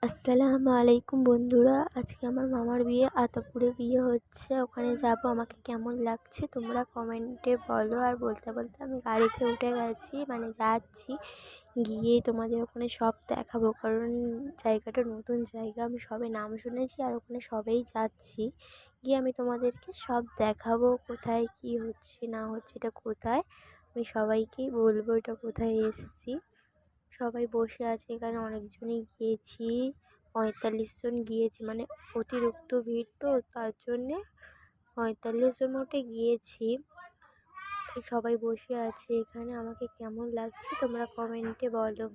আসসালামু আলাইকুম বন্ধুরা, আজকে আমার মামার বিয়ে, আতাপুরে বিয়ে হচ্ছে। ওখানে যাব। আমাকে কেমন লাগছে তোমরা কমেন্টে বলো। আর বলতে বলতে আমি গাড়িতে উঠে গেছি, মানে যাচ্ছি। গিয়ে তোমাদের ওখানে সব দেখাবো, কারণ জায়গাটা নতুন জায়গা, আমি সবে নাম শুনেছি আর ওখানে সবেই যাচ্ছি। গিয়ে আমি তোমাদেরকে সব দেখাবো, কোথায় কি হচ্ছে না হচ্ছে, এটা কোথায়, আমি সবাইকেই বলবো এটা কোথায় এসছি। সবাই বসে আছে এখানে, অনেকজনই গিয়েছি, 45 জন গিয়েছি, মানে অতিরিক্ত ভিড় তো তার জন্যে 45 জন মতো গিয়েছি। সবাই বসে আছে এখানে। আমাকে কেমন লাগছে তোমরা কমেন্টে বলো।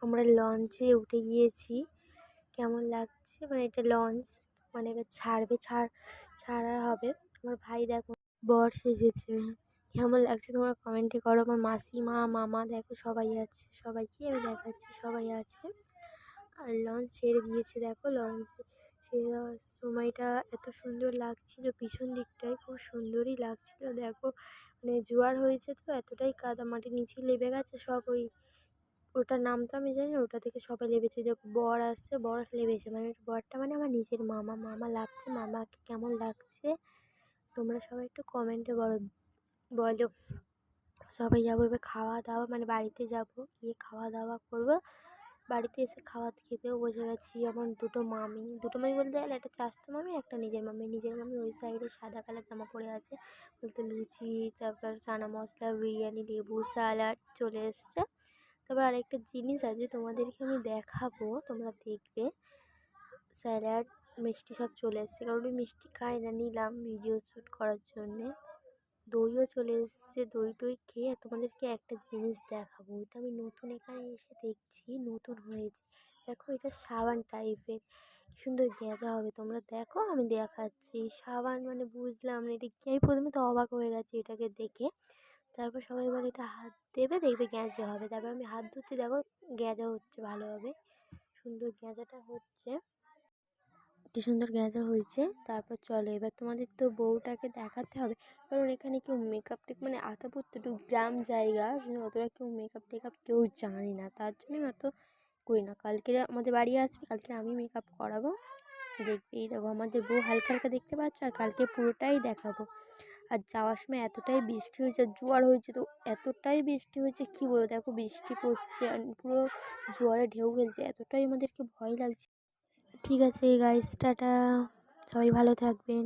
আমরা লঞ্চে উঠে গিয়েছি, কেমন লাগছে, মানে এটা লঞ্চ, মানে এবার ছাড়া হবে। আমার ভাই দেখো বর সেজেছে, কেমন লাগছে তোমরা কমেন্টে করো। আমার মাসিমা মামা দেখো সবাই আছে, সবাইকে আমি দেখাচ্ছি, সবাই আছে। আর লঞ্চ ছেড়ে দিয়েছে, দেখো লঞ্চ ছেড়ে দেওয়ার সময়টা এত সুন্দর লাগছিল, পিছন দিকটায় খুব সুন্দরই লাগছিল। দেখো মানে জোয়ার হয়েছে তো, এতটাই কাদা, মাটির নিচে লেবে গেছে সব। ওটার নাম তো আমি জানি না, ওটা থেকে সবাই লেবেছে। দেখো বর আসছে, বর লেবেছে, মানে বরটা মানে আমার নিজের মামা। মামা লাগছে, মামাকে কেমন লাগছে তোমরা সবাই একটু কমেন্টে বলো। সবাই যাবো এবার খাওয়া দাওয়া, মানে বাড়িতে যাব, গিয়ে খাওয়া দাওয়া করবো। বাড়িতে এসে খেতেও বসে গেছি। আমার দুটো মামি বলতে গেলে একটা চাচাতো মামি, একটা নিজের মামি ওই সাইডে সাদা কালার জামা পরে আছে, বলতে লুচি, তারপর চানা মশলা, বিরিয়ানি, লেবু, স্যালাড চলে এসছে। তারপর আরেকটা জিনিস আছে তোমাদেরকে আমি দেখাবো, তোমরা দেখবে। স্যালাড, মিষ্টি সব চলে এসছে, কারণ ওই মিষ্টি খাই না, নিলাম ভিডিও শ্যুট করার জন্যে। দইও চলে এসছে, দই টই খেয়ে তোমাদেরকে একটা জিনিস দেখাবো। এটা আমি নতুন এখানে এসে দেখছি, নতুন হয়েছে। দেখো এটা সাবান টাইপের, কি সুন্দর গেঁজা হবে, তোমরা দেখো আমি দেখাচ্ছি। সাবান মানে বুঝলাম না এটা কি, আমি প্রথমে তো অবাক হয়ে গেছি এটাকে দেখে। তারপর সবাই বলে এটা হাত দেবে দেখবে গেঁজা হবে, তারপর আমি হাত ধুতে, দেখো গেঁজা হচ্ছে ভালোভাবে, সুন্দর গেঁজাটা হচ্ছে, কি সুন্দর গেঁজা হয়েছে। তারপর চলো এবার তোমাদের তো বউটাকে দেখাতে হবে, কারণ এখানে কেউ মেকআপ মানে আতাপুর তো একটু গ্রাম জায়গা, অতটা কেউ মেকআপ কেউ জানে না, তার জন্যই অত করি না। কালকে আমাদের বাড়ি আসবে, কালকে আমি মেকআপ করাবো, দেখবে। এই দেখো আমাদের বউ হালকা হালকা দেখতে পাচ্ছ, আর কালকে পুরোটাই দেখাবো। আর যাওয়ার সময় এতটাই বৃষ্টি হয়েছে, জোয়ার হয়েছে, তো এতটাই বৃষ্টি হয়েছে কি বলবো, দেখো বৃষ্টি পড়ছে আর পুরো জোয়ারে ঢেউ ফেলছে, এতটাই আমাদেরকে ভয় লাগছে। ঠিক আছে গাইস, টাটা, সবাই ভালো থাকবেন।